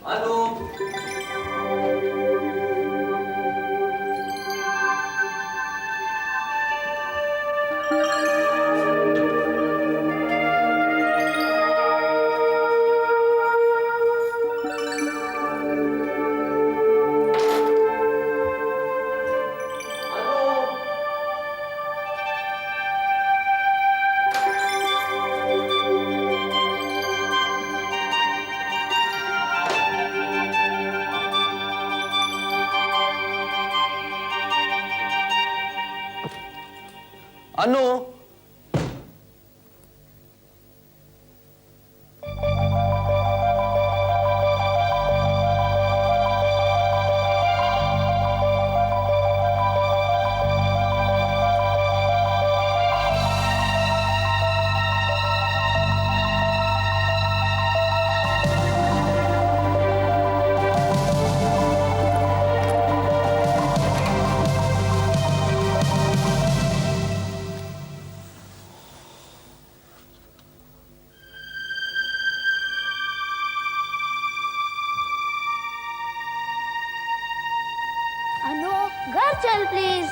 अनु। अनु। घर चल प्लीज।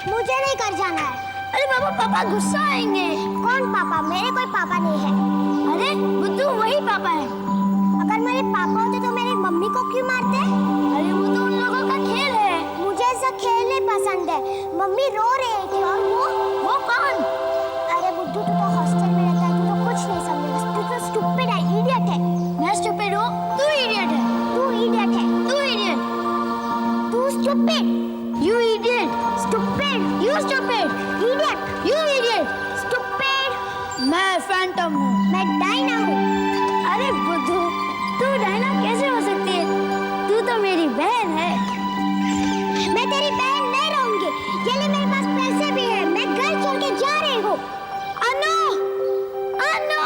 मुझे नहीं घर जाना है। अरे पापा, पापा गुस्सा आएंगे। कौन पापा? मेरे कोई पापा नहीं है। अरे बुद्धू वही पापा है। अगर मेरे पापा होते तो मेरी मम्मी को क्यों मारते? अरे वो तो उन लोगों का खेल है। मुझे ऐसा खेल नहीं पसंद है। मम्मी रो रही थी। और वो कौन? अरे बुद्धू, तू तो हॉस्टल में रहता है, तू तो कुछ नहीं समझेगा। तू तो स्टूपिड है, इडियट है। मैं स्टूपिड हूँ? तू इडियट है। तू इडियट है। तू इडियट। तू stupid. You idiot! Stupid! You stupid! Idiot! You idiot! Stupid! मैं फैंटम हूँ। मैं डायना हूँ। अरे बुद्धू, तू डायना कैसे हो सकती है? तू तो मेरी बहन है। मैं तेरी बहन नहीं रहूंगी। ये ले, मेरे पास पैसे भी हैं। मैं घर छोड़ के जा रही हूँ। अनु! अनु!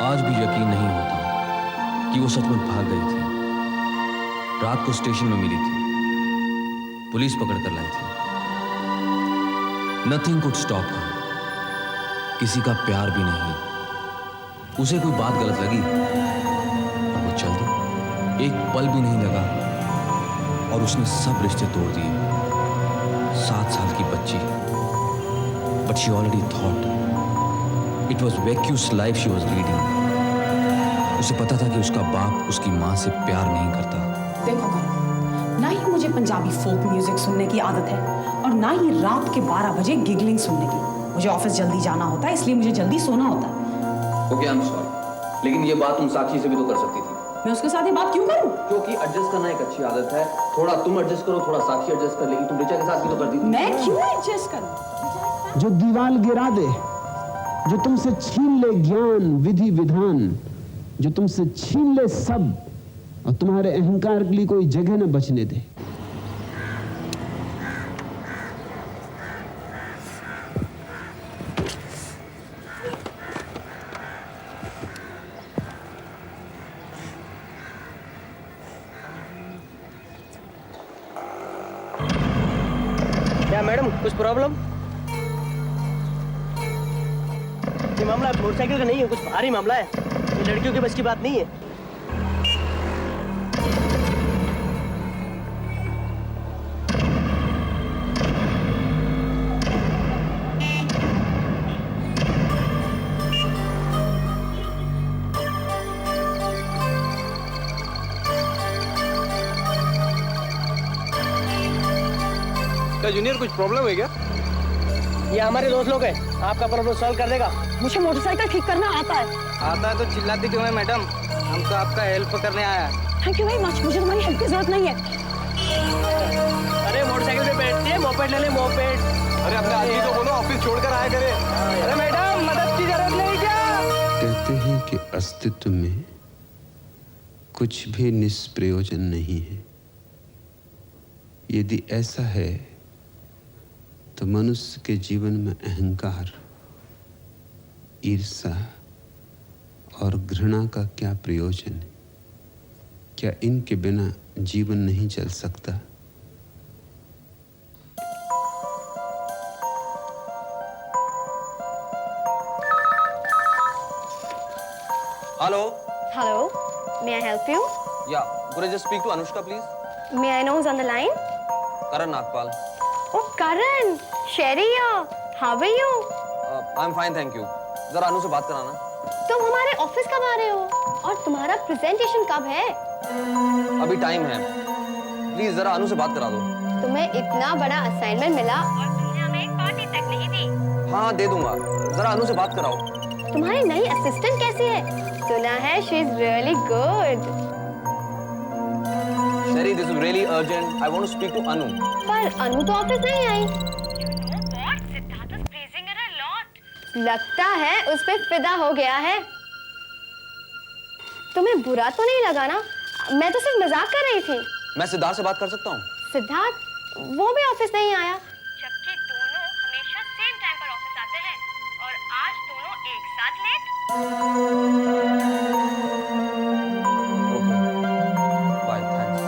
आज भी यकीन नहीं होता कि वो सचमुच भाग गई थी। रात को स्टेशन में मिली थी, पुलिस पकड़ कर लाई थी। नथिंग कुड स्टॉप हर। किसी का प्यार भी नहीं। उसे कोई बात गलत लगी और वो चल दी। एक पल भी नहीं लगा और उसने सब रिश्ते तोड़ दिए। 7 साल की बच्ची, but she already thought it was vacuous life she was leading. उसे पता था कि उसका बाप उसकी माँ से प्यार नहीं करता। देखो करण, ना ही मुझे पंजाबी फोक म्यूजिक सुनने की आदत है और ना ही रात के 12 बजे गिगलिंग सुनने की। मुझे ऑफिस जल्दी जाना होता है, इसलिए मुझे जल्दी सोना होता है। ओके, आई एम सॉरी, लेकिन ये बात तुम साक्षी से भी तो कर सकती थी। मैं उसके साथ ये बात क्यों करूं? क्योंकि एडजस्ट करना एक अच्छी आदत है। थोड़ा तुम एडजस्ट करो, थोड़ा साक्षी एडजस्ट कर लेगी। तुम ऋचा के साथ भी तो कर दी थी। मैं क्यों एडजस्ट करूं? जो दीवाल गिरा दे, जो तुमसे छीन ले ज्ञान विधि विधान, जो तुमसे छीन ले सब और तुम्हारे अहंकार के लिए कोई जगह न बचने दे। क्या मैडम, कुछ प्रॉब्लम? ये मामला मोटरसाइकिल का नहीं है, कुछ भारी मामला है। ये लड़कियों के बस की बात नहीं है। क्या जूनियर, कुछ प्रॉब्लम है क्या? ये हमारे दोस्त लोग हैं, आपका प्रॉब्लम सॉल्व कर देगा। मुझे मोटरसाइकिल ठीक करना आता है। आता है तो चिल्लाती क्यों है मैडम? हम तो आपका हेल्प करने आया है। थैंक यू वेरी मच, मुझे तुम्हारी हेल्प की जरूरत नहीं है। अरे मोटरसाइकिल पे बैठती है, मोपेड ले ले, मोपेड। अरे अपने आदमी को बोलो ऑफिस छोड़कर आया करे। अरे मैडम, मदद की जरूरत नहीं क्या? कहते हैं कि अस्तित्व में कुछ भी निष्प्रयोजन नहीं है। यदि ऐसा है तो मनुष्य के जीवन में अहंकार, ईर्ष्या और घृणा का क्या प्रयोजन है? क्या इनके बिना जीवन नहीं चल सकता? Hello. Hello, may I help you? या could I just speak to Anushka please? May I know who's on the line? Karan Nagpal. Oh, Karan, Sherry here. How are you? I am fine thank you. जरा अनु से बात कराना। तुम हमारे office कब आ रहे हो? और तुम्हारा प्रेजेंटेशन कब है? अभी टाइम है, प्लीज जरा अनु से बात करा दो। तुम्हें इतना बड़ा असाइनमेंट मिला और तुमने हमें एक पार्टी तक नहीं दी। हाँ दे दूंगा, जरा अनु से बात कराओ। तुम्हारी नई असिस्टेंट कैसी है? सुना है she is really good. Sherry this is really urgent, I want to speak to Anu. पर अनु तो ऑफिस नहीं आई। लगता है उस पे फिदा हो गया है। तुम्हें बुरा तो नहीं लगा ना? मैं तो सिर्फ मजाक कर रही थी। मैं सिद्धार्थ से बात कर सकता हूँ? सिद्धार्थ, वो भी ऑफिस नहीं आया। जबकि दोनों हमेशा सेम टाइम पर ऑफिस आते हैं और आज दोनों एक साथ late. Okay bye, thanks.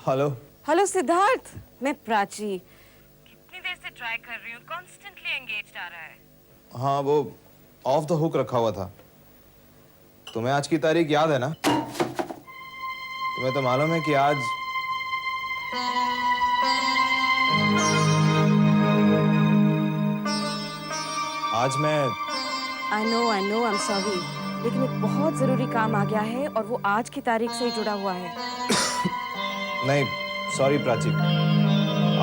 Hello. Hello Siddharth, मैं प्राची। कितनी देर से ट्राई कर रही हूँ, कॉन्स्टेंटली एंगेज्ड आ रहा है। हाँ वो ऑफ द हुक रखा हुआ था। तुम्हें आज की तारीख याद है ना? तुम्हें तो मालूम है कि आज मैं I know I am sorry, लेकिन एक बहुत जरूरी काम आ गया है और वो आज की तारीख से ही जुड़ा हुआ है। नहीं सॉरी प्राची,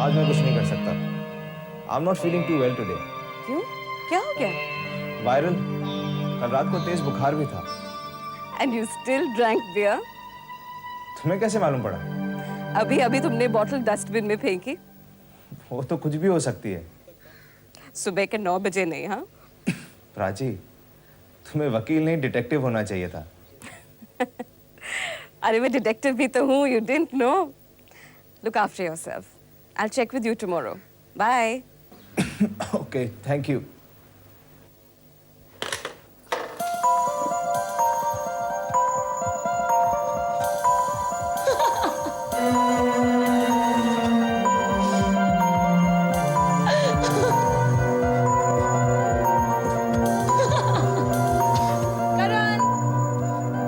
आज मैं कुछ नहीं कर सकता। I am not feeling too well today. क्यों, क्या हो गया? वायरल, कल रात को तेज बुखार भी था। And you still drank beer? तुम्हें कैसे मालूम पड़ा? अभी अभी तुमने बॉटल डस्टबिन में फेंकी। वो तो कुछ भी हो सकती है। सुबह के 9 बजे नहीं। हाँ प्राची, तुम्हें वकील नहीं डिटेक्टिव होना चाहिए था। अरे मैं डिटेक्टिव भी तो हूँ, you didn't know. Look after yourself. I will check with you tomorrow. Bye. Okay, thank you.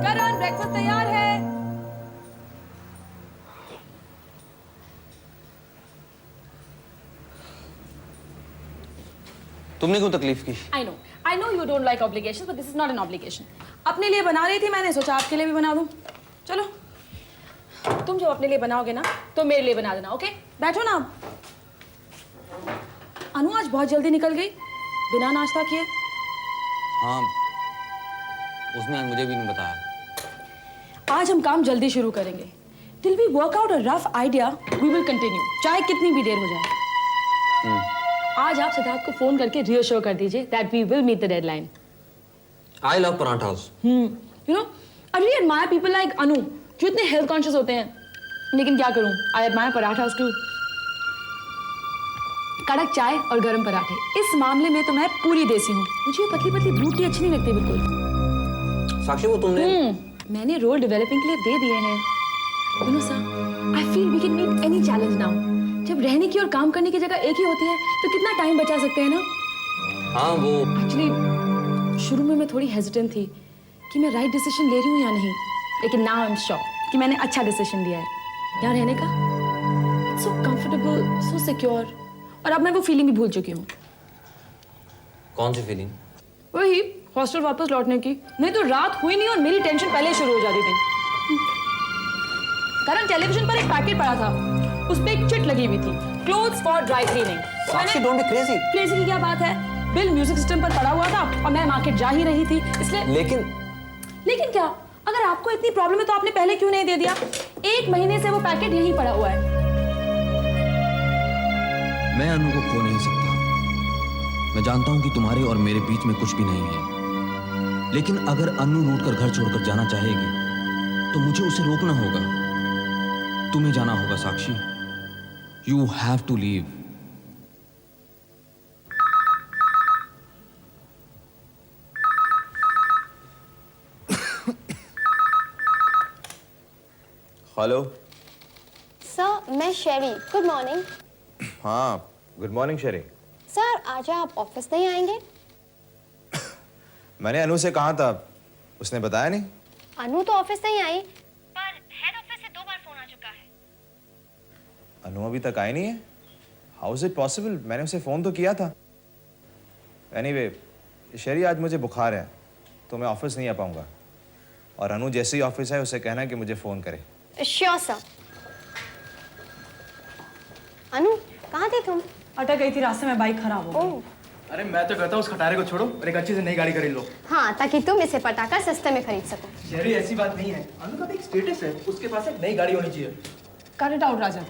Karan, breakfast तैयार है। तुमने क्यों तकलीफ की? I know you don't like obligations, but this is not an obligation. अपने लिए बना रही थी, मैंने सोचा आपके लिए भी बना दूं। चलो, तुम जब अपने लिए बनाओगे ना, तो मेरे लिए बना देना, ओके? बैठो ना आप। अनु आज बहुत जल्दी निकल गई, बिना नाश्ता किए। हाँ, उसने आज मुझे भी नहीं बताया। आज हम काम जल्दी शुरू करेंगे। Till we work out a rough idea, we will continue. चाहे कितनी भी देर हो जाए। आज आप सिद्धार्थ को फोन करके रिअश्योर कर दीजिए that we will meet the deadline. I love parathas. You know, I really admire people like Anu, जो इतने health conscious होते हैं। लेकिन क्या करूं? I admire parathas too. कड़क चाय और गरम पराठे, इस मामले में तो मैं पूरी देसी हूँ। मुझे पतली पतली ब्रूट टी अच्छी नहीं लगती बिल्कुल। साक्षी, वो तुमने मैंने रोल डेवलपिंग के लिए दे दिए हैं। You know sir, I feel we can meet any challenge now. जब रहने की और काम करने की जगह एक ही होती है, तो कितना टाइम बचा सकते हैं ना? हाँ वो एक्चुअली शुरू में मैं थोड़ी हेजिटेंट थी कि मैं राइट डिसीजन ले रही हूँ या नहीं। लेकिन नाउ आई एम श्योर कि मैंने अच्छा डिसीजन लिया है यहाँ रहने का। It's so comfortable, so secure, और अब मैं वो फीलिंग भी भूल चुकी हूँ। कौन सी फीलिंग? वही हॉस्टल वापस लौटने की। नहीं तो रात हुई नहीं और मेरी टेंशन पहले ही शुरू हो जाती थी। कारण टेलीविजन पर एक पैकेट पड़ा था, उस पे एक चिट लगी हुई थी, clothes for dry cleaning. Sakshi, don't be crazy. Crazy की क्या बात है? बिल म्यूजिक सिस्टम पर पड़ा हुआ था और मैं मार्केट जा ही रही थी, इसलिए। लेकिन क्या? अगर आपको इतनी प्रॉब्लम है तो आपने पहले क्यों नहीं दे दिया? 1 महीने से वो पैकेट यहीं पड़ा हुआ है। मैं अनु को खो नहीं सकता। मैं जानता हूं कि तुम्हारे और मेरे बीच में कुछ भी नहीं है, लेकिन अगर अनु रूठ कर घर छोड़कर जाना चाहेगी तो मुझे उसे रोकना होगा। तुम्हें जाना होगा Sakshi. You have to leave. Hello sir, मैं शेरी। Good morning. हाँ, गुड मॉर्निंग शेरी। सर, आज आप ऑफिस नहीं आएंगे? मैंने अनु से कहा था, उसने बताया नहीं। अनु तो ऑफिस नहीं आई, पर हेड ऑफिस से 2 बार फोन आ चुका है। अनु अभी तक आई नहीं है? How is it possible? मैंने उसे फोन तो किया था। एनीवे, शेरी आज मुझे बुखार है तो मैं ऑफिस नहीं आ पाऊंगा, और अनु जैसे ही ऑफिस है उसे कहना कि मुझे फोन करे। Sure sir. अनु, कहाँ थे तुम? अटक गई थी रास्ते में, बाइक खराब हो गई। अरे मैं तो कहता हूँ उस खटारे को छोड़ो और एक अच्छी से नई गाड़ी खरीद लो। हाँ, ताकि तुम इसे पटाकर सस्ते में खरीद सको। शेरी, ऐसी बात नहीं है। अनु का भी एक स्टेटस है, उसके पास एक नई गाड़ी होनी चाहिए। कट इट आउट राजा।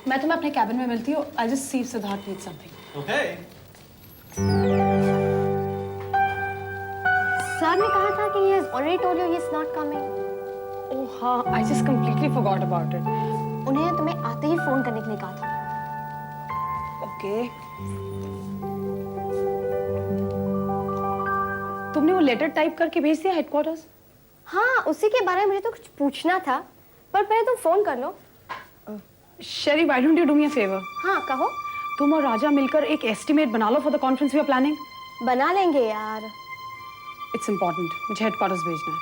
मैं तुम्हें अपने कैबिन में मिलती हूँ। I just see if Siddharth needs something. Okay. Sir ने कहा था कि he has already told you he is not coming. ओह हाँ, I just completely forgot about it. उन्हें तुम्हें आते ही फोन करने के लिए कहा था। ओके। तुमने वो लेटर टाइप करके भेज दिया हेडक्वार्टर्स? हाँ, उसी के बारे में मुझे तो कुछ पूछना था, पर पहले तुम फोन कर लो। Sherry, why don't you do me a favour? हाँ, कहो। तुम और राजा मिलकर एक एस्टिमेट बना लो for the conference we are planning. बना लेंगे यार। इट्स इंपॉर्टेंट, मुझे हेडक्वार्टर्स भेजना है।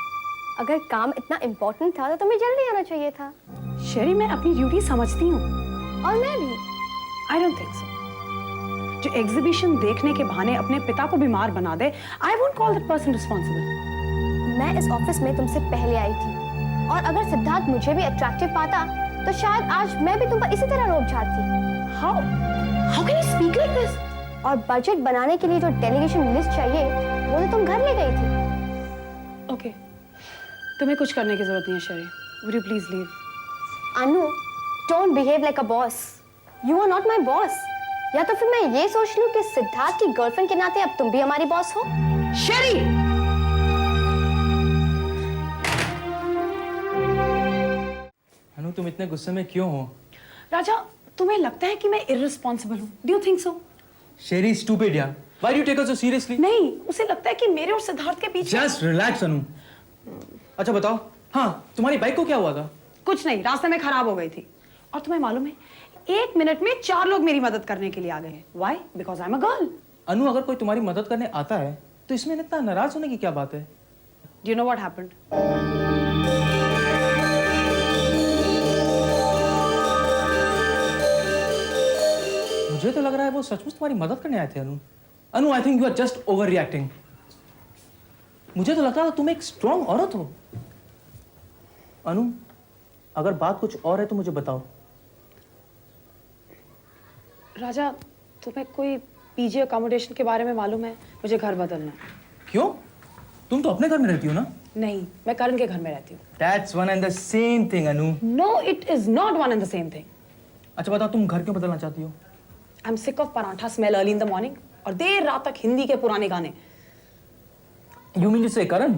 अगर काम इतना इम्पोर्टेंट था तो तुम्हें जल्दी आना चाहिए था। शेरी, मैं अपनी ड्यूटी समझती हूँ। और मैं भी। I don't think so. जो एग्जीबिशन देखने के बहाने अपने पिता को बीमार बना दे, I won't call that person responsible. मैं इस ऑफिस में तुमसे पहले आई थी, और अगर सिद्धार्थ मुझे भी अट्रैक्टिव पाता तो शायद आज मैं भी तुम पर इसी तरह रोब झाड़ती। How can you speak like this? और बजट बनाने के लिए जो डेलीगेशन लिस्ट चाहिए वो तो तुम घर ले गई थी। ओके, तुम्हें कुछ करने की जरूरत नहीं है Sherry. Would you please leave? Anu, don't behave like a boss. You are not my boss. या तो फिर मैं ये सोच लूं कि सिद्धार्थ की गर्लफ्रेंड के नाते अब तुम भी हमारी बॉस हो। शेरी! अनु, तुम इतने गुस्से में क्यों हो? राजा, तुम्हें लगता है कि मैं इररिस्पॉन्सिबल हूँ? Do you think so? Sheri stupid यार। Why do you take us so seriously? नहीं, उसे लगता है कि मेरे और सिद्धार्थ के बीच Just relax अनु। अच्छा बताओ, हाँ तुम्हारी बाइक को क्या हुआ था? कुछ नहीं, रास्ते में खराब हो गई थी। और तुम्हें मालूम है, 1 मिनट में 4 लोग मेरी मदद करने के लिए आ गए हैं। Why? Because I'm a girl. अनु, अगर कोई तुम्हारी मदद करने आता है तो इसमें इतना नाराज होने की क्या बात है? Do you know what happened? मुझे तो लग रहा है वो सचमुच तुम्हारी मदद करने आए थे Anu. Anu, I think you are just overreacting. मुझे तो लगता था तुम एक स्ट्रॉन्ग औरत हो। अनु, अगर बात कुछ और है तो मुझे बताओ। राजा, तुम्हें कोई पीजी अकोमोडेशन के बारे में मालूम है? मुझे घर बदलना है। क्यों? तुम तो अपने घर में रहती हो ना? नहीं, मैं करण के घर में रहती हूँ। That's one and the same thing, Anu. No, it is not one and the same thing. अच्छा बताओ, तुम घर क्यों बदलना चाहती हो? I'm sick of paratha smell early in the morning और देर रात तक हिंदी के पुराने गाने। You mean to say करण?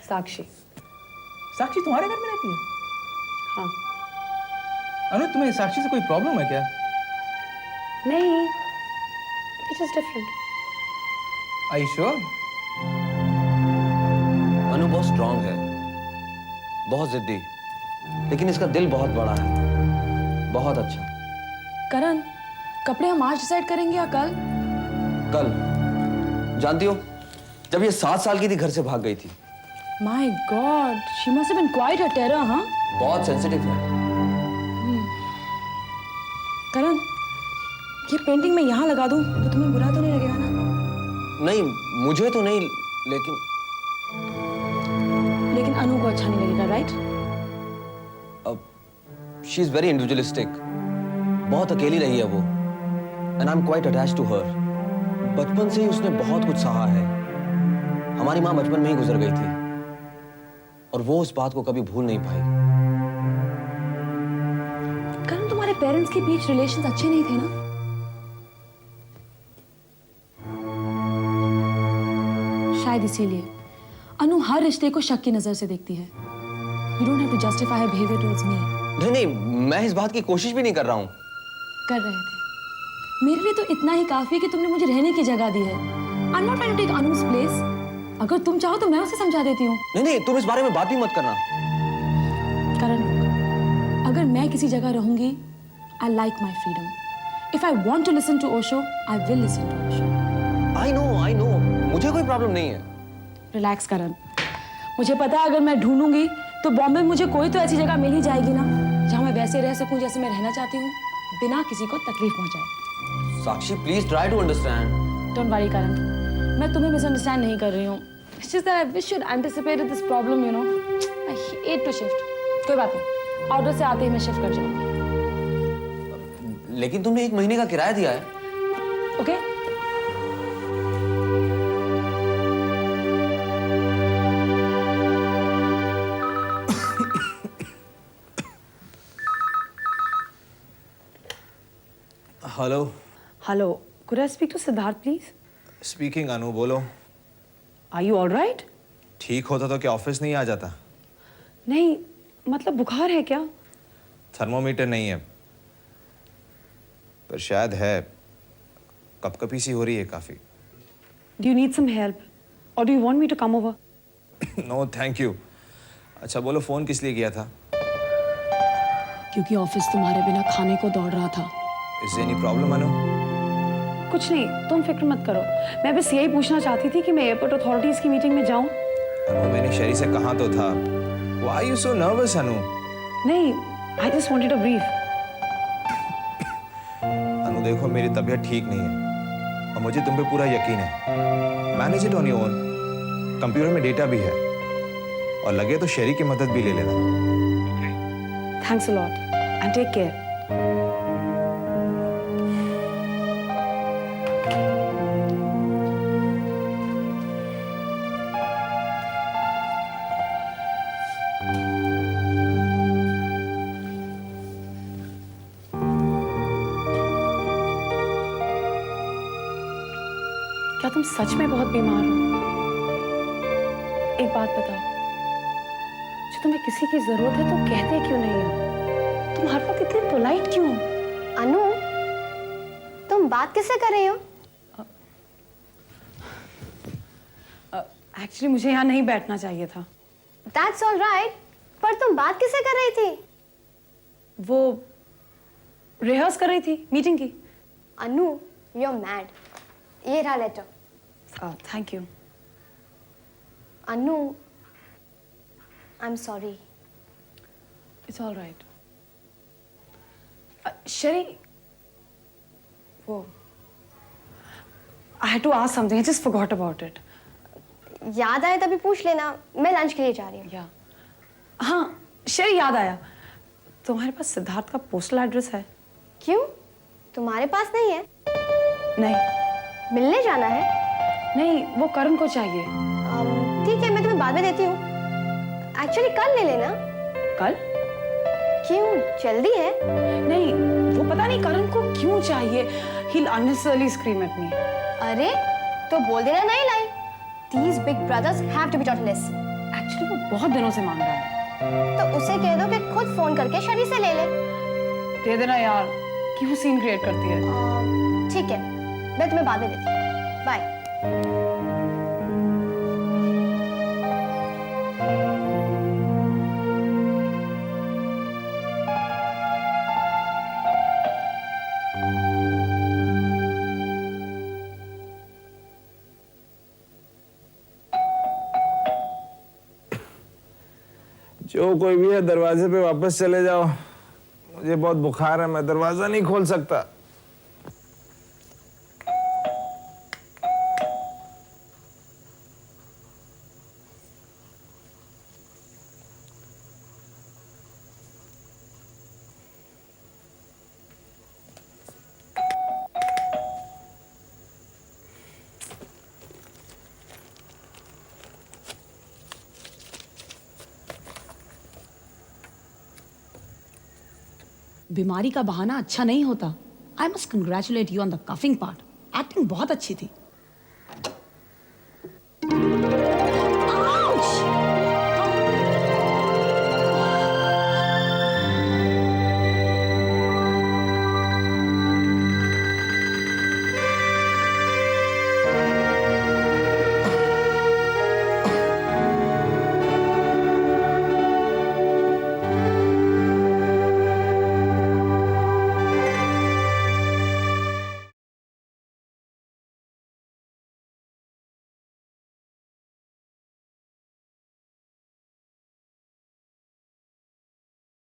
साक्षी। साक्षी तुम्हारे घर में रहती है? हाँ। अनु, तुम्हें साक्षी से कोई प्रॉब्लम है क्या? नहीं, it is different. Are you sure? अनु बहुत स्ट्रांग है, बहुत जिद्दी, लेकिन इसका दिल बहुत बड़ा है, बहुत अच्छा। करण, कपड़े हम आज डिसाइड करेंगे या कल? कल। जानती हो, जब ये 7 साल की थी घर से भाग गई थी, My God, she must have been quite a terror, huh? बहुत सेंसिटिव है। करण, ये पेंटिंग मैं यहाँ लगा दूँ तो तुम्हें बुरा तो नहीं लगेगा ना? नहीं, मुझे तो नहीं, लेकिन लेकिन अनु को अच्छा नहीं लगेगा, right? She is very individualistic. बहुत अकेली रही है वो, and I am quite attached to her. बचपन से ही उसने बहुत कुछ सहा है। हमारी माँ बचपन में ही गुजर गई थी और वो उस बात को कभी भूल नहीं पाई। करण, तुम्हारे पेरेंट्स के बीच रिलेशंस अच्छे नहीं थे ना? शायद इसीलिए अनु हर रिश्ते को शक की नजर से देखती है। You don't have to justify her behavior towards me. नहीं नहीं, मैं इस बात की कोशिश भी नहीं कर रहा हूँ। कर रहे थे। मेरे लिए तो इतना ही काफी है कि तुमने मुझे रहने की जगह दी है। I'm not trying to take Anu's place. अगर तुम चाहो तो मैं उसे समझा देती हूँ। नहीं नहीं, तुम इस बारे में बात भी मत करना। करण, अगर मैं किसी जगह रहूंगी, I like my freedom. If I want to listen to Osho, I will listen to Osho. I know, मुझे कोई प्रॉब्लम नहीं है। रिलैक्स करण, मुझे पता है अगर मैं ढूंढूंगी तो बॉम्बे में मुझे कोई तो ऐसी जगह मिल ही जाएगी ना, जहां मैं वैसे रह सकूं जैसे मैं रहना चाहती हूँ, बिना किसी को तकलीफ पहुंचाए। Sakshi, please try to understand. Don't worry Karan, मैं तुम्हें मिसअंडरस्टैंड नहीं कर रही हूँ। It's just that I wish you'd anticipated this problem, you know. I hate to shift. कोई बात नहीं, ऑर्डर से आते ही मैं शिफ्ट कर जाऊंगी। लेकिन तुमने 1 महीने का किराया दिया है। Okay? Hello. Hello, could I speak to Siddharth, please? Speaking. Anu बोलो। Are you all right? ठीक होता तो क्या ऑफिस नहीं आ जाता? नहीं, मतलब बुखार है क्या? थर्मोमीटर नहीं है, पर शायद है। कपकपी सी हो रही है काफी। Do you need some help? Or do you want me to come over? No thank you. अच्छा बोलो, फोन किस लिए किया था? क्योंकि ऑफिस तुम्हारे बिना खाने को दौड़ रहा था। इज एनी प्रॉब्लम अनु? कुछ नहीं, तुम फिक्र मत करो। मैं बस यही पूछना चाहती थी कि मैं एयरपोर्ट अथॉरिटीज की मीटिंग में जाऊं। अनु, मैंने शेरी से कहा तो था। Why are you so nervous, अनु? नहीं, I just wanted a brief. अनु देखो, मेरी तबीयत ठीक नहीं है और मुझे तुम पे पूरा यकीन है। Manage it on your own. Computer में डेटा भी है और लगे तो शेरी की मदद भी ले लेना। Thanks a lot and take care. क्या तुम सच में बहुत बीमार हो? एक बात बताओ, जो तुम्हें किसी की जरूरत है तो कहते क्यों नहीं हो? तुम हर वक्त इतनी पोलाइट क्यों हो? अनु, तुम बात किससे कर रही हो? एक्चुअली मुझे यहाँ नहीं बैठना चाहिए था। That's all right. पर तुम बात किससे कर रही थी? वो रिहर्स कर रही थी मीटिंग की। अनु, you're mad. ये रहा letter. Thank you. Anu, I'm sorry. It's all right. Sherry, वो I had to ask something. I just forgot about it. याद आए तभी पूछ लेना। मैं लंच के लिए जा रही हूँ। या हाँ, शेरी याद आया। तुम्हारे पास सिद्धार्थ का पोस्टल एड्रेस है? क्यों? तुम्हारे पास नहीं है? नहीं। मिलने जाना है? नहीं, वो करण को चाहिए। ठीक है, मैं तुम्हें बाद में देती हूँ। एक्चुअली कल ले लेना। कल? क्यों, जल्दी है? नहीं, वो पता नहीं करण को क्यों चाहिए। He'll unnecessarily scream at me. अरे, तो बोल देना नहीं लाई। These big brothers have to be taught a lesson. Actually, वो बहुत दिनों से मांग रहा है। तो उसे कह दो कि खुद फोन करके शरी से ले ले। दे देना यार, क्यों सीन क्रिएट करती है? ठीक है, मैं तुम्हें बाद में देती हूँ। बाय। जो कोई भी है दरवाजे पे वापस चले जाओ। मुझे बहुत बुखार है, मैं दरवाजा नहीं खोल सकता। बीमारी का बहाना अच्छा नहीं होता। I must congratulate you on the coughing part. Acting बहुत अच्छी थी।